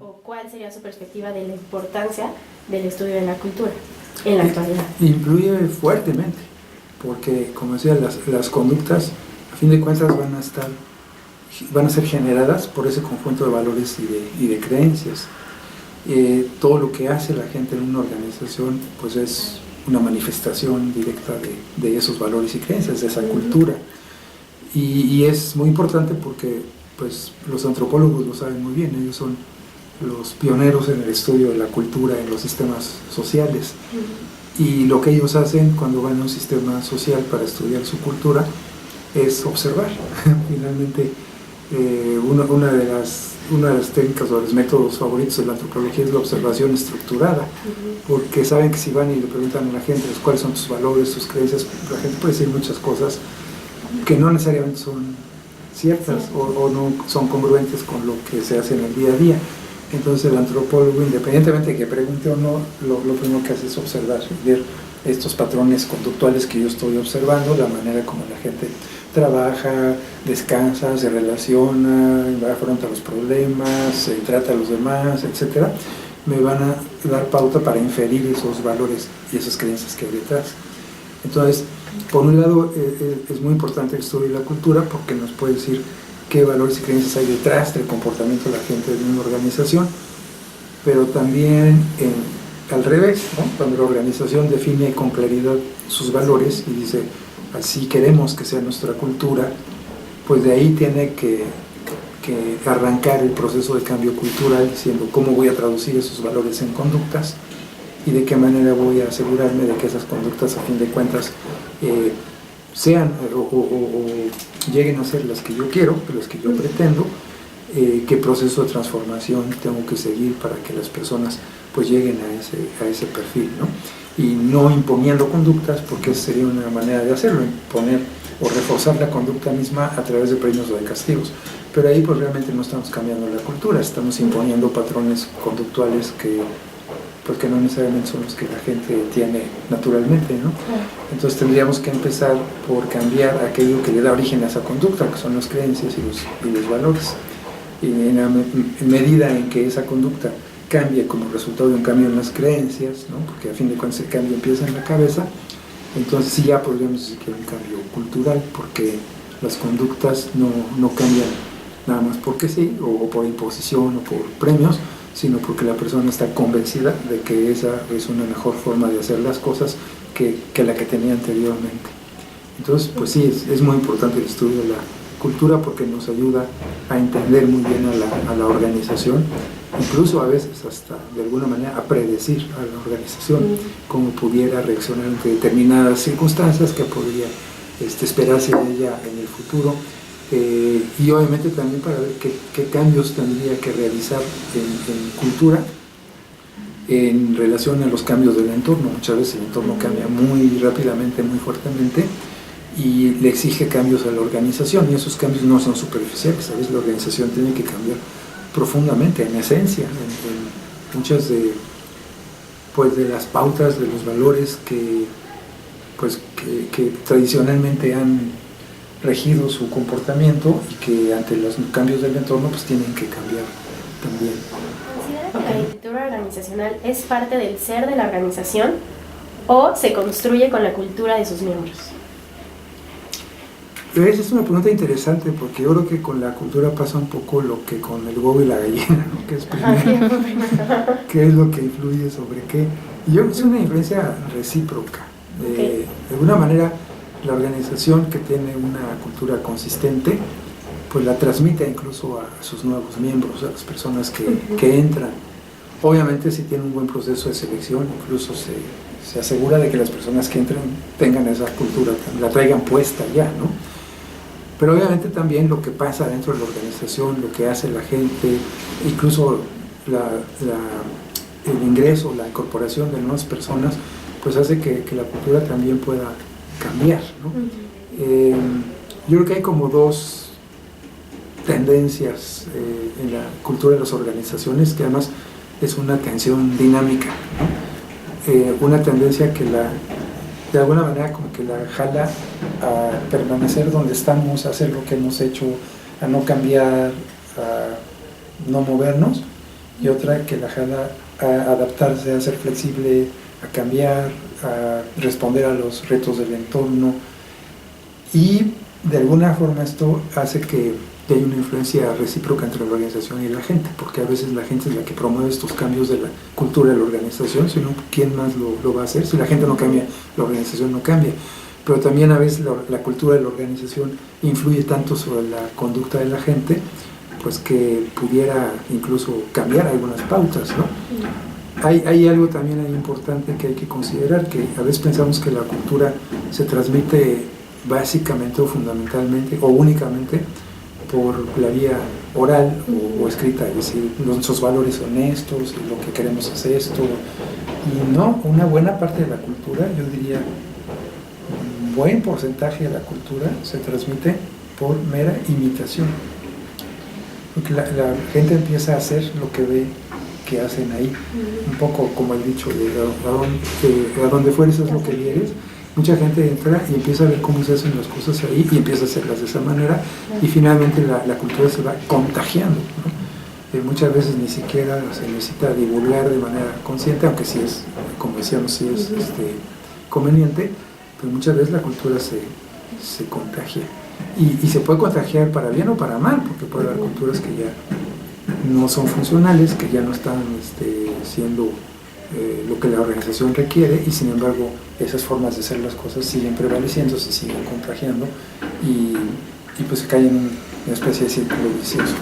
¿O cuál sería su perspectiva de la importancia del estudio de la cultura en la actualidad? Influye fuertemente, porque, como decía, las conductas, a fin de cuentas, van a ser generadas por ese conjunto de valores y de creencias. Todo lo que hace la gente en una organización, pues es una manifestación directa de esos valores y creencias, de esa cultura. Y es muy importante porque pues, los antropólogos lo saben muy bien, ellos son los pioneros en el estudio de la cultura en los sistemas sociales. Y lo que ellos hacen cuando van a un sistema social para estudiar su cultura es observar. Finalmente, una de las técnicas o los métodos favoritos de la antropología es la observación estructurada, porque saben que si van y le preguntan a la gente cuáles son tus valores, tus creencias, la gente puede decir muchas cosas que no necesariamente son ciertas o no son congruentes con lo que se hace en el día a día. Entonces el antropólogo, independientemente de que pregunte o no, lo primero que hace es observar, ver estos patrones conductuales que yo estoy observando, la manera como la gente trabaja, descansa, se relaciona, afronta los problemas, trata a los demás, etc. Me van a dar pauta para inferir esos valores y esas creencias que hay detrás. Entonces, por un lado, es muy importante el estudio de la cultura porque nos puede decir qué valores y creencias hay detrás del comportamiento de la gente de una organización, pero también al revés, ¿no? Cuando la organización define con claridad sus valores y dice, así queremos que sea nuestra cultura, pues de ahí tiene que arrancar el proceso de cambio cultural diciendo cómo voy a traducir esos valores en conductas y de qué manera voy a asegurarme de que esas conductas a fin de cuentas sean o lleguen a ser las que yo quiero, las que yo pretendo, qué proceso de transformación tengo que seguir para que las personas pues lleguen a ese perfil, ¿no? Y no imponiendo conductas, porque esa sería una manera de hacerlo, imponer o reforzar la conducta misma a través de premios o de castigos. Pero ahí pues realmente no estamos cambiando la cultura, estamos imponiendo patrones conductuales que no necesariamente son los que la gente tiene naturalmente, ¿no? Entonces tendríamos que empezar por cambiar aquello que le da origen a esa conducta, que son las creencias y los valores. Y en medida en que esa conducta cambie como resultado de un cambio en las creencias, ¿no? Porque a fin de cuentas el cambio empieza en la cabeza, entonces sí ya podríamos decir que hay un cambio cultural, porque las conductas no cambian nada más porque sí, o por imposición o por premios, sino porque la persona está convencida de que esa es una mejor forma de hacer las cosas que la que tenía anteriormente. Entonces, pues sí, es muy importante el estudio de la cultura porque nos ayuda a entender muy bien a la organización, incluso a veces hasta de alguna manera a predecir a la organización cómo pudiera reaccionar ante determinadas circunstancias que podría esperarse de ella en el futuro. Y obviamente también para ver qué cambios tendría que realizar en cultura en relación a los cambios del entorno. Muchas veces el entorno cambia muy rápidamente, muy fuertemente y le exige cambios a la organización y esos cambios no son superficiales, a veces la organización tiene que cambiar profundamente, en esencia, en muchas de las pautas, de los valores que tradicionalmente han regido su comportamiento y que ante los cambios del entorno pues tienen que cambiar también. ¿Considera que la cultura organizacional es parte del ser de la organización o se construye con la cultura de sus miembros? Esa es una pregunta interesante porque yo creo que con la cultura pasa un poco lo que con el huevo y la gallina, ¿no? Que es primero, qué es lo que influye sobre qué. Y yo creo que es una influencia recíproca. De alguna manera la organización que tiene una cultura consistente, pues la transmite incluso a sus nuevos miembros, a las personas que entran. Obviamente si tiene un buen proceso de selección, incluso se asegura de que las personas que entran tengan esa cultura, la traigan puesta ya, ¿no? Pero obviamente también lo que pasa dentro de la organización, lo que hace la gente, incluso el ingreso, la incorporación de nuevas personas, pues hace que la cultura también pueda cambiar, ¿no? Yo creo que hay como dos tendencias en la cultura de las organizaciones, que además es una tensión dinámica, ¿no? Una tendencia que de alguna manera como que la jala a permanecer donde estamos, a hacer lo que hemos hecho, a no cambiar, a no movernos, y otra que la jala a adaptarse, a ser flexible, a cambiar, a responder a los retos del entorno, y de alguna forma esto hace que haya una influencia recíproca entre la organización y la gente, porque a veces la gente es la que promueve estos cambios de la cultura de la organización, sino ¿quién más lo va a hacer? Si la gente no cambia, la organización no cambia. Pero también a veces la cultura de la organización influye tanto sobre la conducta de la gente, pues que pudiera incluso cambiar algunas pautas, ¿no? Hay algo también ahí importante que hay que considerar, que a veces pensamos que la cultura se transmite básicamente o fundamentalmente o únicamente por la vía oral o escrita, es decir, nuestros valores son estos, lo que queremos es esto, y no, una buena parte de la cultura, yo diría un buen porcentaje de la cultura se transmite por mera imitación, porque la gente empieza a hacer lo que ve que hacen ahí, un poco como el dicho de a donde fueres es lo que vieres. Mucha gente entra y empieza a ver cómo se hacen las cosas ahí y empieza a hacerlas de esa manera, y finalmente la cultura se va contagiando, ¿no? Muchas veces ni siquiera se necesita divulgar de manera consciente, aunque sí es, como decíamos, sí es conveniente, pero muchas veces la cultura se contagia, y se puede contagiar para bien o para mal, porque puede haber culturas que ya no son funcionales, que ya no están siendo lo que la organización requiere, y sin embargo esas formas de hacer las cosas siguen prevaleciendo, se siguen contagiando, y pues se cae en una especie de círculo vicioso.